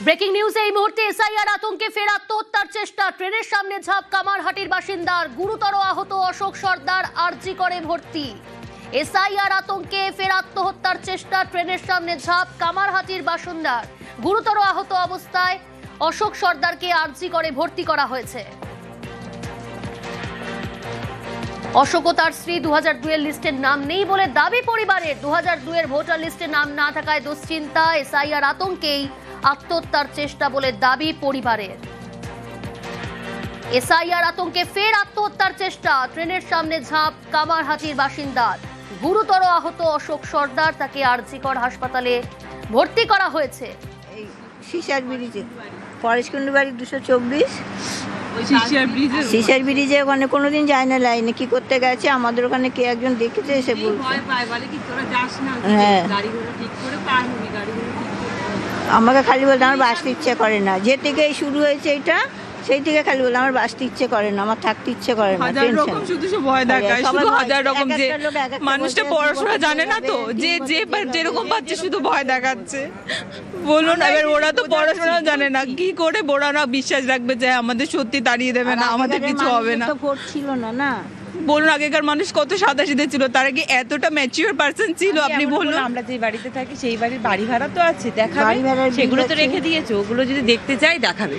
Breaking news এই মুহূর্তে SIR আতঙ্কে ফের আত্মহত্যার চেষ্টা। ট্রেনের সামনে ঝাঁপ কামারহাটির বাসিন্দার, গুরুতর আহত অশোক সর্দার আরজি করে ভর্তি। এসআইআর আতঙ্কে ফের আত্মহত্যার চেষ্টা। ট্রেনের সামনে ঝাঁপ কামারহাটির বাসিন্দার, গুরুতর আহত অবস্থায় অশোক সর্দারকে আরজি করে ভর্তি করা হয়েছে। অশোক ও তার স্ত্রী 2002 এর লিস্টের নাম নেই বলে দাবি পরিবারের। 2002 এর ভোটার লিস্টে নাম না থাকায় দুশ্চিন্তা। এসআইআর আতঙ্কেই আত্মহত্যার চেষ্টা বলে দাবি পরিবারের। এসআইআর আতঙ্কে ফের আত্মহত্যার চেষ্টা। ট্রেনের সামনে ঝাঁপ কামারহাটির বাসিন্দার, গুরুতর আহত অশোক সর্দার, তাকে আরজিকর হাসপাতালে ভর্তি করা হয়েছে। এই শিশার ব্রিজে, ফরেস্টকুন্ডু বাড়ি 224 শিশার ব্রিজে ওখানে কোনোদিন যায় না লাইনে, কি করতে গেছে আমাদের ওখানে কে একজন দেখেছে এসে বলছে। হ্যাঁ, আমাকে খালি বলতে আমার বাঁচতে ইচ্ছে করে না। যে থেকে শুরু হয়েছে এটা, সেই থেকে খালি বলে আমার বাঁচতে ইচ্ছে করে না, আমার থাকতে ইচ্ছে করে না। হাজার রকম শুধু ভয় দেখায়, শুধু হাজার রকম, যে মানুষটা পড়াশোনা জানে না তো, যে যেরকম পাচ্ছে শুধু ভয় দেখাচ্ছে। বলুন, এবার ওরা তো পড়াশোনা জানে না, কি করে ওরা না বিশ্বাস রাখবে যে আমাদের সত্যি তাড়িয়ে দেবে না, আমাদের কিছু হবে না। ভোট ছিল না না, বলুন আগেকার মানুষ কত সাদাসিধে ছিল, তারা কি এতটা ম্যাচিওর পারসন ছিল? আপনি বলুন। আমরা যে বাড়িতে থাকি সেই বাড়ির বাড়ি ভাড়া তো আছে, দেখাবে, সেগুলো তো রেখে দিয়েছে, ওগুলো যদি দেখতে চাই দেখাবে।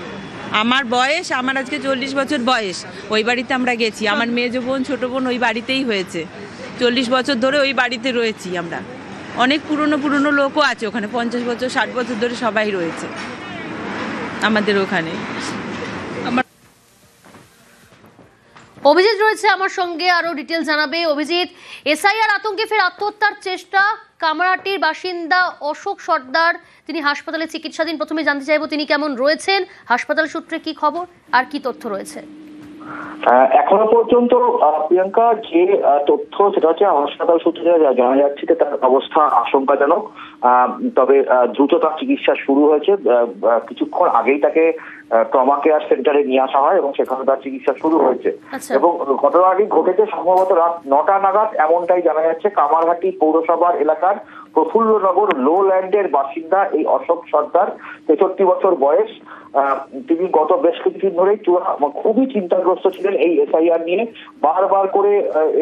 আমার বয়স, আমার আজকে 40 বছর বয়স, ওই বাড়িতে আমরা গেছি, আমার মেজো বোন ছোট বোন ওই বাড়িতেই হয়েছে, 40 বছর ধরে ওই বাড়িতে রয়েছি আমরা। অনেক পুরনো লোকও আছে ওখানে, 50 বছর 60 বছর ধরে সবাই রয়েছে আমাদের ওখানে। অভিজিৎ রয়েছে আমার সঙ্গে, আরো ডিটেল জানাবে। অভিজিৎ, এসআইআর আতঙ্কে ফের আত্মহত্যার চেষ্টা। কামারহাটির বাসিন্দা অশোক সর্দার, তিনি হাসপাতালে চিকিৎসাধীন। প্রথমে জানতে চাইবো তিনি কেমন রয়েছেন, হাসপাতাল সূত্রে কি খবর আর কি তথ্য রয়েছে? এখনো পর্যন্ত প্রিয়াঙ্কা, যে তথ্য সেটা হচ্ছে হাসপাতাল সূত্রে জানা যাচ্ছে যে তার অবস্থা আশঙ্কাজনক। তবে দ্রুত তার চিকিৎসা শুরু হয়েছে। কিছুক্ষণ আগেই তাকে ট্রমা কেয়ার সেন্টারে নিয়ে আসা হয় এবং সেখানে তার চিকিৎসা শুরু হয়েছে। এবং ঘটনাটি ঘটেছে সম্ভবত রাত 9টা নাগাদ, এমনটাই জানা যাচ্ছে। কামারহাটি পৌরসভার এলাকার প্রফুল্লনগর লো ল্যান্ডের বাসিন্দা এই অশোক সর্দার, 63 বছর বয়স। তিনি গত বেশ কিছুদিন ধরেই খুবই চিন্তাগ্রস্ত ছিলেন এই এসআইআর নিয়ে। বারবার করে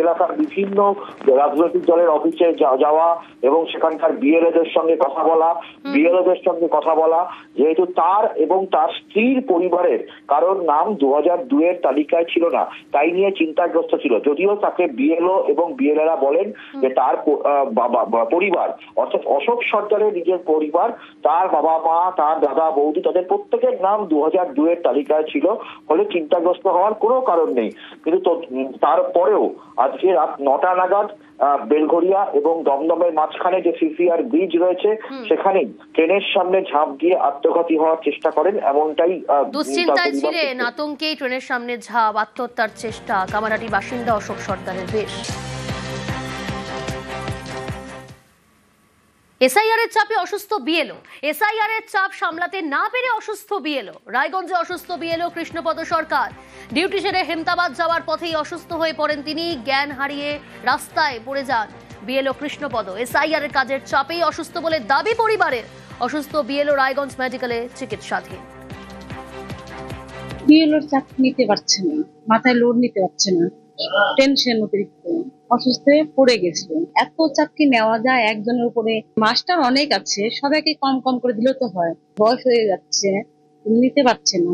এলাকার বিভিন্ন রাজনৈতিক দলের অফিসে যাওয়া এবং সেখানকার বিএলওদের সঙ্গে কথা বলা, যেহেতু তার এবং তার স্ত্রীর পরিবারের কারোর নাম 2002 এর তালিকায় ছিল না, তাই নিয়ে চিন্তাগ্রস্ত ছিল। যদিও তাকে বিএলও এবং বিএলএরা বলেন যে তার পরিবার, অর্থাৎ অশোক সর্দারের নিজের পরিবার, তার বাবা মা, তার দাদা বৌদি, তাদের প্রত্যেকের নাম 2002 এর তালিকায় ছিল, ফলে চিন্তাগ্রস্ত হওয়ার কোনো কারণ নেই। কিন্তু তারপরেও আজকে রাত 9টা নাগাদ বেলঘরিয়া এবং দমদমের মাঝখানে যে সিসিআর ব্রিজ রয়েছে, সেখানে ট্রেনের সামনে ঝাঁপ দিয়ে আত্মঘাতী হওয়ার চেষ্টা করেন, এমনটাই দুশ্চিন্তায় ছিলেন। আতঙ্কেই ট্রেনের সামনে ঝাঁপ, আত্মহত্যার চেষ্টা কামারহাটি বাসিন্দা অশোক সর্দারের। বেশ, এসআইআর এর চাপে অসুস্থ বিএলও। এসআইআর এর চাপ সামলাতে না পেরে অসুস্থ বিএলও। রায়গঞ্জে অসুস্থ বিএলও কৃষ্ণপদ সরকার। ডিউটি সেরে হেমতাবাদ যাওয়ার পথেই অসুস্থ হয়ে পড়েন তিনি। জ্ঞান হারিয়ে রাস্তায় পড়ে যান বিএলও কৃষ্ণপদ। এসআইআর এর কাজের চাপেই অসুস্থ বলে দাবি পরিবারের। অসুস্থ বিএলও রায়গঞ্জ মেডিকেলে চিকিৎসাধীন। বিএলওর চাপ নিতে পারছে না, মাথায় লোড নিতে পারছে না, টেনশন অতিরিক্ত, অসুস্থ হয়ে পড়ে গেছিল। এত চাপ কি নেওয়া যায় একজনের উপরে? মাস্টার অনেক আছে, সবাইকে কম কম করে দিলেও তো হয়, বয়স হয়ে যাচ্ছে, নিতে পারছে না।